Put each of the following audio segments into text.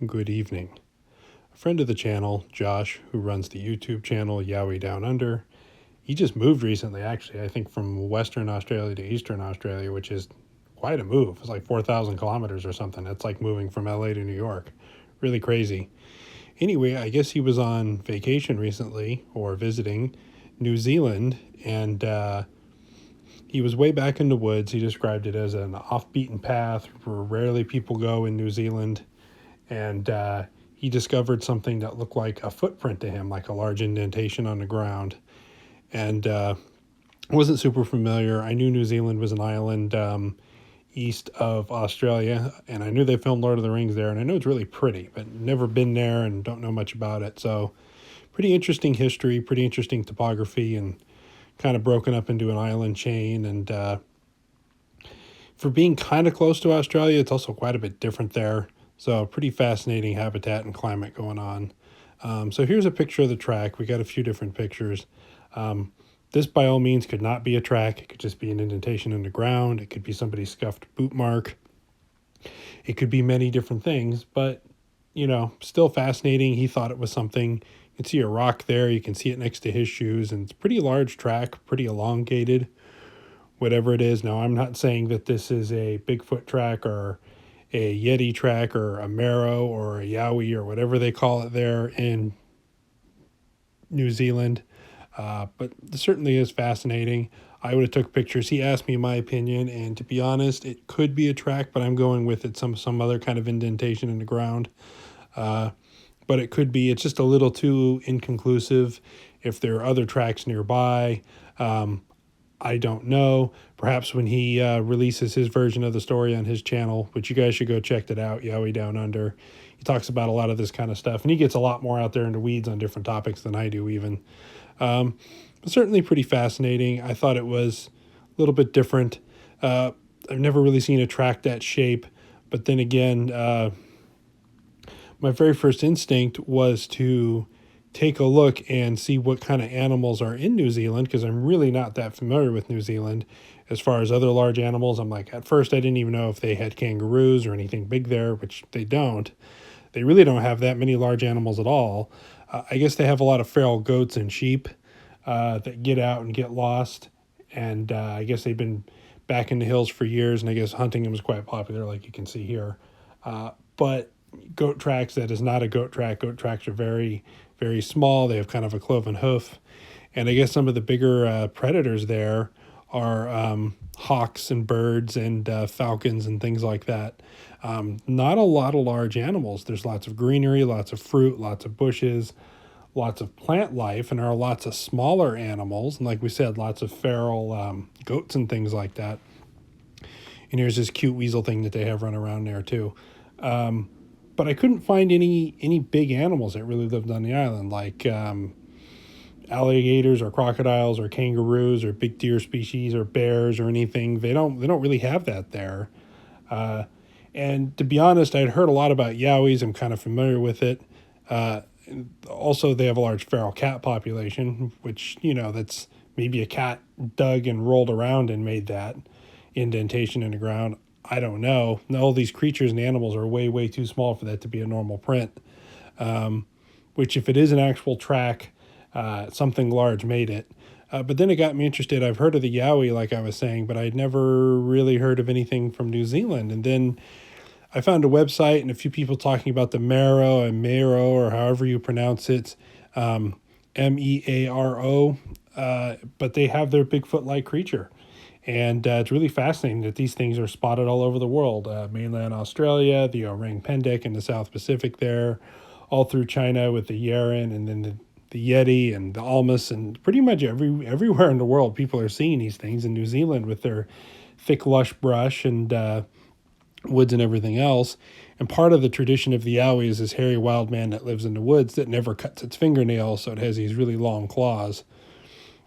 Good evening. A friend of the channel, Josh, who runs the YouTube channel Yowie Down Under, he just moved recently, actually, I think from Western Australia to Eastern Australia, which is quite a move. It's like 4,000 kilometers or something. It's like moving from LA to New York. Really crazy. Anyway, I guess he was on vacation recently or visiting New Zealand, and he was way back in the woods. He described it as an off beaten path where rarely people go in New Zealand, and he discovered something that looked like a footprint to him, like a large indentation on the ground. And wasn't super familiar. I knew New Zealand was an island east of Australia, and I knew they filmed Lord of the Rings there, and I know it's really pretty, but never been there and don't know much about it. So, pretty interesting history, pretty interesting topography, and kind of broken up into an island chain. And for being kind of close to Australia, it's also quite a bit different there. So, pretty fascinating habitat and climate going on. So, here's a picture of the track. We got a few different pictures. This, by all means, could not be a track. It could just be an indentation in the ground. It could be somebody's scuffed boot mark. It could be many different things, but, still fascinating. He thought it was something. You can see a rock there. You can see it next to his shoes, and it's a pretty large track, pretty elongated, whatever it is. Now, I'm not saying that this is a Bigfoot track or a Yeti track or a Maero or a Yowie or whatever they call it there in New Zealand. But it certainly is fascinating. I would have took pictures. He asked me my opinion, and to be honest, it could be a track, but I'm going with it some other kind of indentation in the ground. But it could be. It's just a little too inconclusive. If there are other tracks nearby, I don't know. Perhaps when he releases his version of the story on his channel, which you guys should go check it out, Yowie Down Under. He talks about a lot of this kind of stuff, and he gets a lot more out there in the weeds on different topics than I do even. But certainly pretty fascinating. I thought it was a little bit different. I've never really seen a track that shape, but then again, my very first instinct was to take a look and see what kind of animals are in New Zealand, because I'm really not that familiar with New Zealand as far as other large animals. I'm like, at first I didn't even know if they had kangaroos or anything big there, which they don't. They really don't have that many large animals at all. I guess they have a lot of feral goats and sheep that get out and get lost. And I guess they've been back in the hills for years, and I guess hunting them is quite popular, like you can see here. But goat tracks, that is not a goat track. Goat tracks are very, very small. They have kind of a cloven hoof. And I guess some of the bigger predators there are hawks and birds and falcons and things like that. Not a lot of large animals. There's lots of greenery, lots of fruit, lots of bushes, lots of plant life, and there are lots of smaller animals. And like we said, lots of feral goats and things like that. And here's this cute weasel thing that they have run around there too. But I couldn't find any big animals that really lived on the island, like alligators or crocodiles or kangaroos or big deer species or bears or anything. They don't really have that there. And to be honest, I'd heard a lot about yowies. I'm kind of familiar with it. Also, they have a large feral cat population, which, that's maybe a cat dug and rolled around and made that indentation in the ground. I don't know. All these creatures and animals are way, way too small for that to be a normal print. Which, if it is an actual track, something large made it. But then it got me interested. I've heard of the Yowie, like I was saying, but I'd never really heard of anything from New Zealand. And then I found a website and a few people talking about the Maero, or however you pronounce it, Mearo. But they have their Bigfoot-like creature. And it's really fascinating that these things are spotted all over the world. Mainland Australia, the orang pendek in the South Pacific there, all through China with the Yeren, and then the Yeti and the Almas, and pretty much everywhere in the world people are seeing these things. In New Zealand with their thick, lush brush and woods and everything else. And part of the tradition of the Yowie is this hairy wild man that lives in the woods that never cuts its fingernails, so it has these really long claws.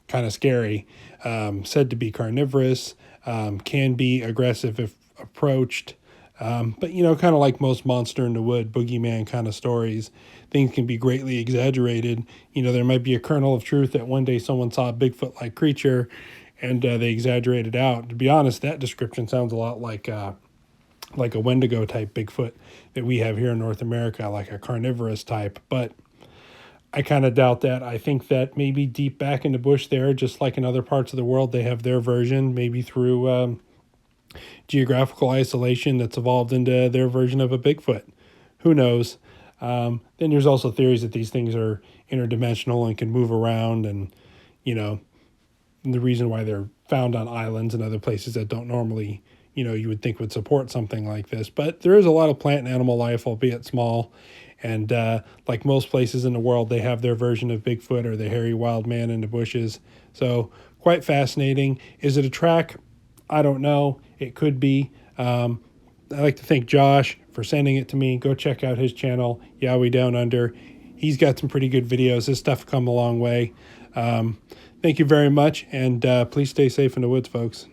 Kind of scary. Said to be carnivorous, can be aggressive if approached. But, kind of like most monster in the wood, boogeyman kind of stories, things can be greatly exaggerated. There might be a kernel of truth that one day someone saw a Bigfoot-like creature and they exaggerated out. To be honest, that description sounds a lot like like a Wendigo type Bigfoot that we have here in North America, like a carnivorous type. But I kind of doubt that. I think that maybe deep back in the bush there, just like in other parts of the world, they have their version, maybe through geographical isolation that's evolved into their version of a Bigfoot. Who knows? Then there's also theories that these things are interdimensional and can move around, and you know, the reason why they're found on islands and other places that don't normally, you would think would support something like this. But there is a lot of plant and animal life, albeit small. And like most places in the world, they have their version of Bigfoot or the hairy wild man in the bushes. So quite fascinating. Is it a track? I don't know. It could be. I'd like to thank Josh for sending it to me. Go check out his channel, Yowie Down Under. He's got some pretty good videos. His stuff come a long way. Thank you very much, and please stay safe in the woods, folks.